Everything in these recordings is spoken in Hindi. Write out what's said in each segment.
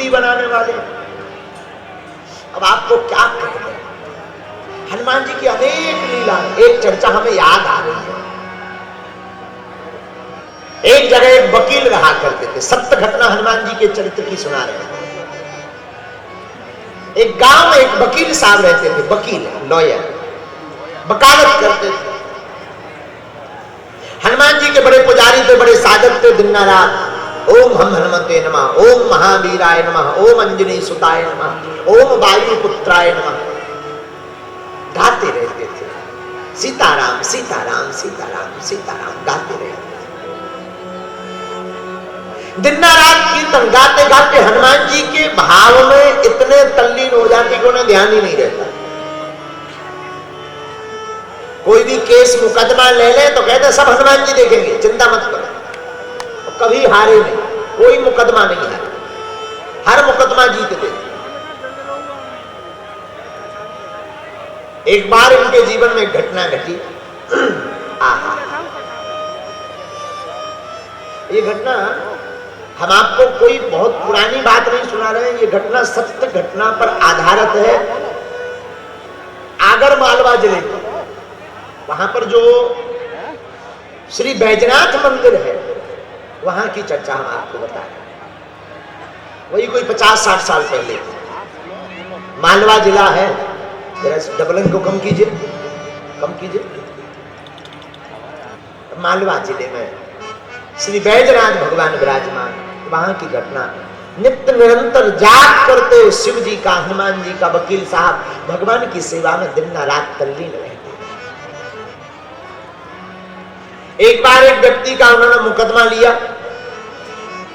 मूर्ति बनाने वाले। अब आपको क्या कहते हैं, हनुमान जी की अनेक लीला। एक चर्चा हमें याद आ रही है। एक जगह एक वकील रहा करते थे, सत्य घटना हनुमान जी के चरित्र की सुना रहे हैं। एक गांव में एक वकील साहब रहते थे, वकील लॉयर, वकालत करते थे। हनुमान जी के बड़े पुजारी थे, बड़े साधक थे। दिन रात ओम हम हनुमते नमः, ओम महावीराय नमः, ओम अंजनी सुताय नमः, ओम वायुपुत्राय नमः गाते रहते थे। सीताराम सीताराम सीताराम सीताराम गाते रहते थे। दिन रात कीर्तन गाते गाते हनुमान जी के भाव में इतने तल्लीन हो जाते कि उन्हें ध्यान ही नहीं रहता। कोई भी केस मुकदमा ले ले तो कहते सब हनुमान जी देखेंगे, चिंता मत करो। कभी हारे नहीं, कोई मुकदमा नहीं हारे, हर मुकदमा जीतते थे। एक बार इनके जीवन में घटना घटी। आहा, ये घटना हम आपको कोई बहुत पुरानी बात नहीं सुना रहे हैं। ये घटना सत्य घटना पर आधारित है। आगर मालवा जिले में, वहां पर जो श्री बैजनाथ मंदिर है, वहां की चर्चा हम आपको बता रहे हैं। वही कोई 50-60 साल पहले। मालवा जिला है, जरा डबल अंक को कम कीजिए, कम कीजिए। मालवा जिले में श्री बैजनाथ भगवान विराजमान, वहां की घटना। नित्य निरंतर जाप करते शिव जी का, हनुमान जी का वकील साहब भगवान की सेवा में दिन रात तल्लीन रहते। एक बार एक व्यक्ति का उन्होंने मुकदमा लिया।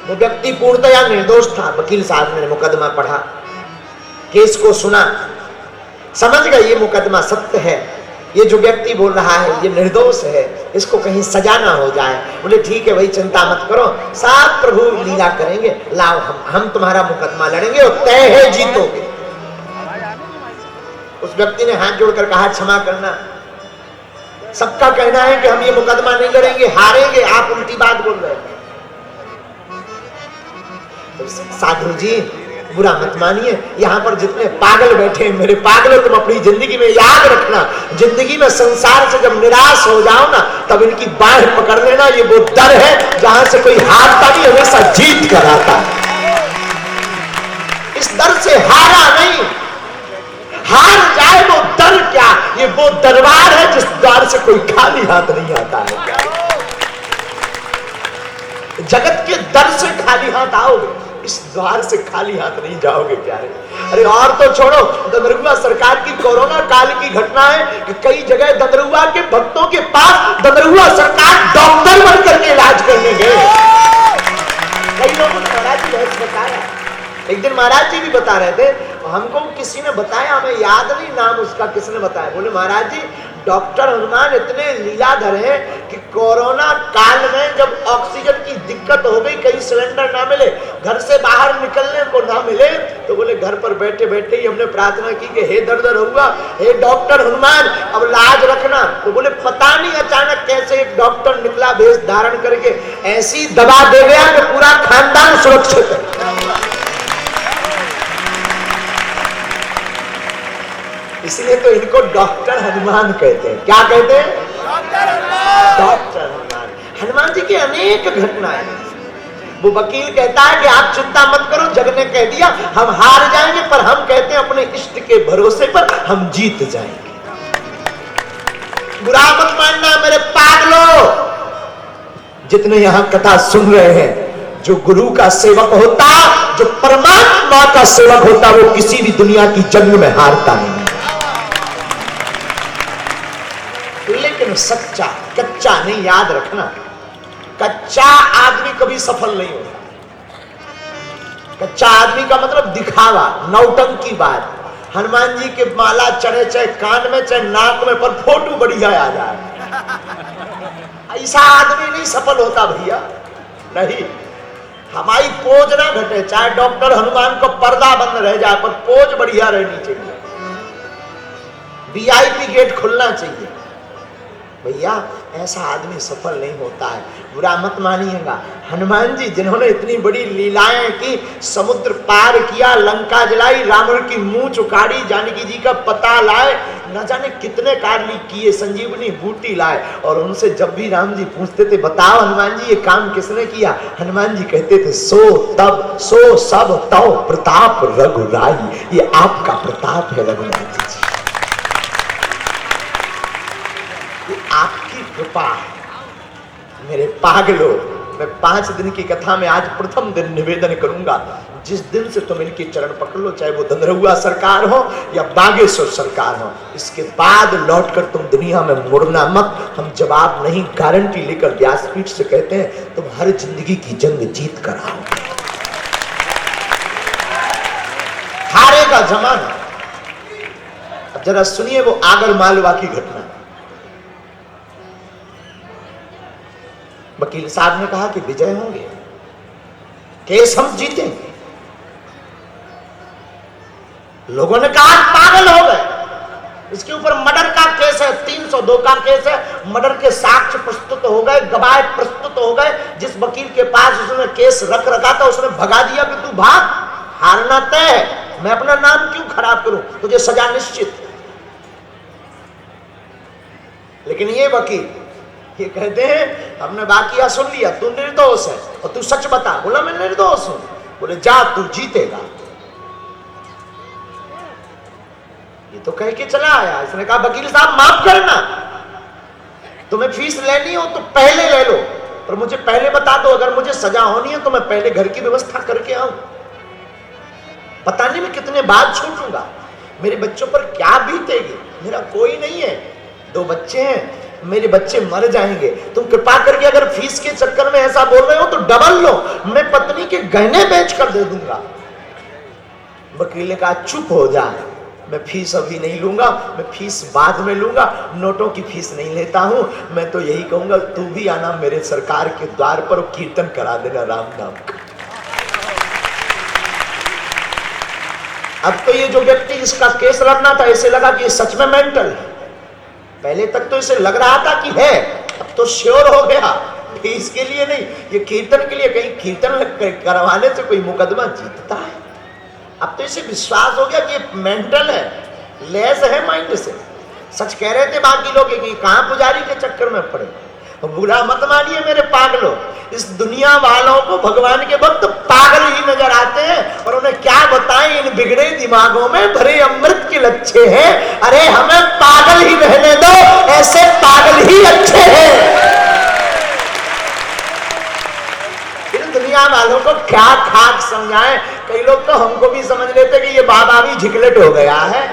वो व्यक्ति पूर्णतया निर्दोष था। वकील साहब ने मुकदमा पढ़ा, केस को सुना, समझ गए ये मुकदमा सत्य है, ये जो व्यक्ति बोल रहा है ये निर्दोष है, इसको कहीं सजा ना हो जाए। बोले ठीक है भाई, चिंता मत करो, साथ प्रभु लीला करेंगे, लाओ हम तुम्हारा मुकदमा लड़ेंगे और तय है जीतोगे। उस व्यक्ति ने हाथ जोड़कर कहा क्षमा करना, सबका कहना है कि हम ये मुकदमा नहीं लड़ेंगे, हारेंगे, आप उल्टी बात बोल रहे हैं। तो साधु जी बुरा मत मानिए, यहाँ पर जितने पागल बैठे हैं मेरे पागल, तुम अपनी जिंदगी में याद रखना, जिंदगी में संसार से जब निराश हो जाओ ना, तब इनकी बाह पकड़ लेना। ये वो दर है जहां से कोई हारता नहीं, हमेशा जीत कर आता है। इस दर से हारा नहीं, हार जाए वो दर क्या, ये वो दरबार है जिस द्वार से कोई खाली हाथ नहीं आता है। जगत के दर से खाली हाथ आओगे, इस द्वार से खाली हाथ नहीं जाओगे प्यारे। अरे और तो छोड़ो, ददरुआ सरकार की कोरोना काल की घटना है कि कई जगह ददरुआ के भक्तों के पास ददरुआ सरकार डॉक्टर बन करके इलाज करने गए। कई लोगों ने महाराज जी बहुत बताया। एक दिन महाराज जी भी बता रहे थे, हमको किसी ने बताया, हमें याद नहीं नाम उसका, किसने बताया। बोले महाराज जी डॉक्टर हनुमान इतने लीलाधर हैं कि कोरोना काल में जब ऑक्सीजन की दिक्कत हो गई, कहीं सिलेंडर ना मिले, घर से बाहर निकलने को ना मिले, तो बोले घर पर बैठे बैठे ही हमने प्रार्थना की कि हे दर्द हुआ, हे डॉक्टर हनुमान अब लाज रखना। तो बोले पता नहीं अचानक कैसे एक डॉक्टर निकला भेष धारण करके, ऐसी दवा दे गया कि पूरा खानदान सुरक्षित है। इसलिए तो इनको डॉक्टर हनुमान कहते हैं। क्या कहते हैं? डॉक्टर हनुमान। हनुमान जी की अनेक घटनाएं। वो वकील कहता है कि आप चिंता मत करो, जग ने कह दिया हम हार जाएंगे, पर हम कहते हैं अपने इष्ट के भरोसे पर हम जीत जाएंगे। बुरा मत मानना मेरे पागलों, जितने यहां कथा सुन रहे हैं, जो गुरु का सेवक होता, जो परमात्मा का सेवक होता, वो किसी भी दुनिया की जंग में हारता नहीं। लेकिन सच्चा, कच्चा नहीं, याद रखना, कच्चा आदमी कभी सफल नहीं होता। कच्चा आदमी का मतलब दिखावा, नौटंकी बात। हनुमान जी के माला चढ़े चाहे कान में चाहे नाक में, पर फोटो बढ़िया आ जाए, ऐसा आदमी नहीं सफल होता भैया। नहीं, हमारी पोज ना घटे, चाहे डॉक्टर हनुमान को पर्दा बंद रह जाए, पर पोज बढ़िया रहनी चाहिए। वीआईपी गेट खुलना चाहिए। भैया ऐसा आदमी सफल नहीं होता है, बुरा मत मानिएगा। हनुमान जी जिन्होंने इतनी बड़ी लीलाएं की, समुद्र पार किया, लंका जलाई, रावण की मूंछ उखाड़ी, जानकी जी का पता लाए, न जाने कितने कार्य किए, संजीवनी बूटी लाए। और उनसे जब भी राम जी पूछते थे बताओ हनुमान जी ये काम किसने किया, हनुमान जी कहते थे सो तब सो सब तव प्रताप रघुराई, ये आपका प्रताप है रघुनाथ जी, आपकी कृपा है। मेरे पागलो, मैं 5 दिन की कथा में आज प्रथम दिन निवेदन करूंगा, जिस दिन से तुम इनके चरण पकड़ लो, चाहे वो दंदरुआ सरकार हो या बागेश्वर सरकार हो, इसके बाद लौटकर तुम दुनिया में मुड़ना मत। हम जवाब नहीं, गारंटी लेकर व्यासपीठ से कहते हैं तुम हर जिंदगी की जंग जीत कर आओगे। हारे का जमाना। अब जरा सुनिए वो आगर मालवा की घटना। वकील साहब ने कहा कि विजय होंगे, केस हम जीतेंगे। लोगों ने कहा पागल हो गए, इसके ऊपर मर्डर का केस है, 302 का केस है, मर्डर के साक्ष्य प्रस्तुत हो गए, गवाह प्रस्तुत हो गए। जिस वकील के पास उसने केस रख रखा था उसने भगा दिया कि तू भाग, हारना तय है, मैं अपना नाम क्यों खराब करूं, तुझे सजा निश्चित। लेकिन ये वकील ये कहते हैं हमने बाकिया सुन लिया, तू निर्दोष है और तू सच बता। बोला मैं निर्दोष हूं। बोले जा तू जीतेगा। ये तो कह के चला आया। इसने कहा वकील साहब माफ करना, तुम्हें फीस लेनी हो तो पहले ले लो, पर मुझे पहले बता दो, अगर मुझे सजा होनी है तो मैं पहले घर की व्यवस्था करके आऊं। पता नहीं मैं कितने बाद छूटूंगा, मेरे बच्चों पर क्या बीतेगी, मेरा कोई नहीं है, 2 बच्चे हैं, मेरे बच्चे मर जाएंगे। तुम कृपा करके अगर फीस के चक्कर में ऐसा बोल रहे हो तो डबल लो, मैं पत्नी के गहने बेच कर दे दूंगा। वकील ने कहा चुप हो जा, मैं फीस अभी नहीं लूंगा, मैं फीस बाद में लूंगा, नोटों की फीस नहीं लेता हूं। मैं तो यही कहूंगा तू भी आना मेरे सरकार के द्वार पर, कीर्तन करा देना राम नाम का। अब तो ये जो व्यक्ति इसका केस लड़ना था, इसे लगा कि ये सच में मेंटल है। पहले तक तो इसे लग रहा था कि है, अब तो श्योर हो गया फीस के लिए नहीं, ये कीर्तन के लिए। कहीं कीर्तन करवाने से कोई मुकदमा जीतता है। अब तो इसे विश्वास हो गया कि ये मेंटल है, लेस है माइंड से। सच कह रहे थे बाकी लोग कि कहां पुजारी के चक्कर में पड़े। तो बुरा मत मानिए मेरे पागलों, इस दुनिया वालों को भगवान के भक्त पागल ही नजर आते हैं, और उन्हें क्या बताएं, इन बिगड़े दिमागों में भरे अमृत के लच्छे हैं। अरे हमें पागल ही रहने दो, ऐसे पागल ही अच्छे हैं। इन दुनिया वालों को क्या खाक समझाएं। कई लोग तो हमको भी समझ लेते कि ये बाबा भी झिकलेट हो गया है।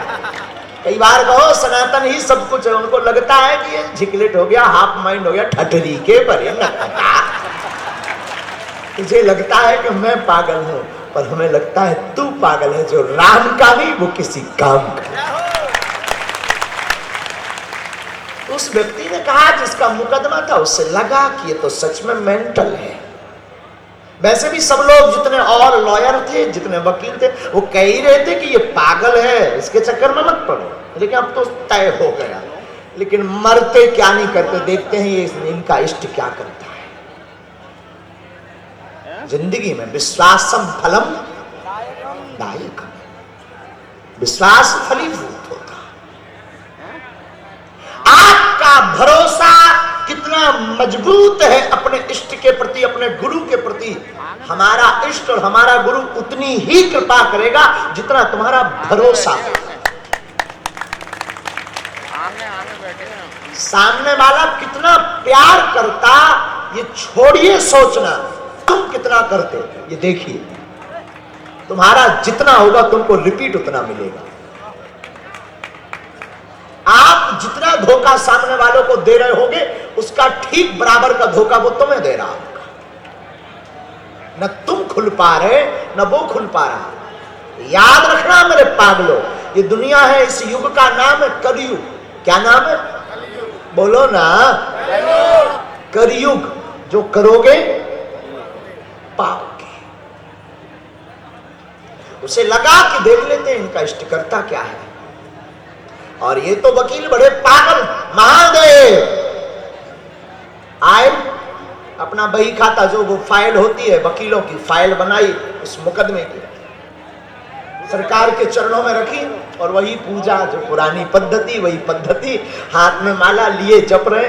कई बार कहो सनातन ही सब कुछ है, उनको लगता है कि ये झिकलेट हो गया, हाफ माइंड हो गया, ठठरी के परे न पता। तुझे लगता है कि मैं पागल हूं, पर हमें लगता है तू पागल है, जो राम का नहीं वो किसी काम का। उस व्यक्ति ने कहा जिसका मुकदमा था, उससे लगा कि ये तो सच में मेंटल है। वैसे भी सब लोग जितने और लॉयर थे, जितने वकील थे, वो कह ही रहे थे कि ये पागल है, इसके चक्कर में मत पड़ो। लेकिन अब तो तय हो गया। लेकिन मरते क्या नहीं करते, देखते हैं ये इनका इष्ट क्या करता है। जिंदगी में विश्वासम फलम दायक, विश्वास फलीभूत होता। आपका भरोसा कितना मजबूत है अपने इष्ट के प्रति, अपने गुरु के प्रति, हमारा इष्ट और हमारा गुरु उतनी ही कृपा करेगा जितना तुम्हारा भरोसा है। सामने वाला कितना प्यार करता ये छोड़िए सोचना, तुम कितना करते ये देखिए। तुम्हारा जितना होगा तुमको रिपीट उतना मिलेगा। आप जितना धोखा सामने वालों को दे रहे होगे, उसका ठीक बराबर का धोखा वो तुम्हें दे रहा होगा। न तुम खुल पा रहे न वो खुल पा रहा। याद रखना मेरे पागलों, ये दुनिया है, इस युग का नाम है कलयुग। क्या नाम है? बोलो ना, कलयुग। जो करोगे पाओगे। उसे लगा कि देख लेते हैं इनका इष्टकर्ता क्या है। और ये तो वकील बड़े पागल, महादेव आए, अपना बही खाता जो वो फाइल होती है वकीलों की, फाइल बनाई उस मुकदमे की, सरकार के चरणों में रखी, और वही पूजा जो पुरानी पद्धति, वही पद्धति, हाथ में माला लिए जप रहे।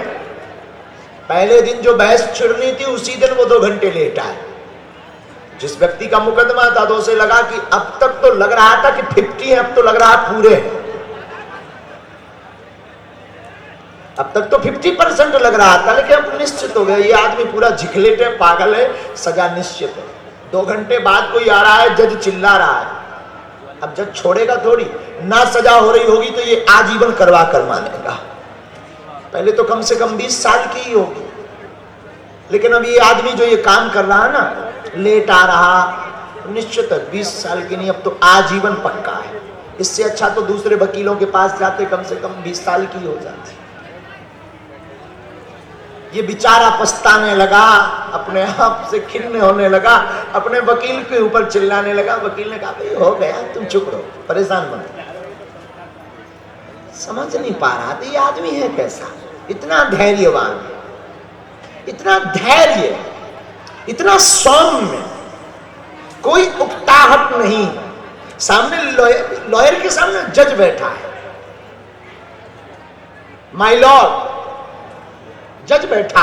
पहले दिन जो बहस छिड़नी थी उसी दिन वो 2 घंटे लेट आए। जिस व्यक्ति का मुकदमा था तो उसे लगा कि अब तक तो लग रहा था कि 50 है, अब तो लग रहा पूरे हैं। अब तक तो 50% लग रहा था, लेकिन अब निश्चित हो गया ये आदमी पूरा झिकलेट है, पागल है, सजा निश्चित है। 2 घंटे बाद कोई आ रहा है, जज चिल्ला रहा है। अब जज छोड़ेगा थोड़ी ना, सजा हो रही होगी तो ये आजीवन करवा कर मानेगा। पहले तो कम से कम 20 साल की ही होगी, लेकिन अब ये आदमी जो ये काम कर रहा है ना, लेट आ रहा, निश्चित है 20 साल की नहीं, अब तो आजीवन पक्का है। इससे अच्छा तो दूसरे वकीलों के पास जाते, कम से कम 20 साल की हो जाती। ये बेचारा पछताने लगा, अपने आप से खिन्न होने लगा, अपने वकील के ऊपर चिल्लाने लगा। वकील ने कहा भाई हो गया, तुम चुप रहो, परेशान मत। समझ नहीं पा रहा था ये आदमी है कैसा, इतना धैर्यवान, इतना धैर्य, इतना सौम्य, कोई उकताहट नहीं। सामने लॉयर के सामने जज बैठा है, माय लॉर्ड, जज बैठा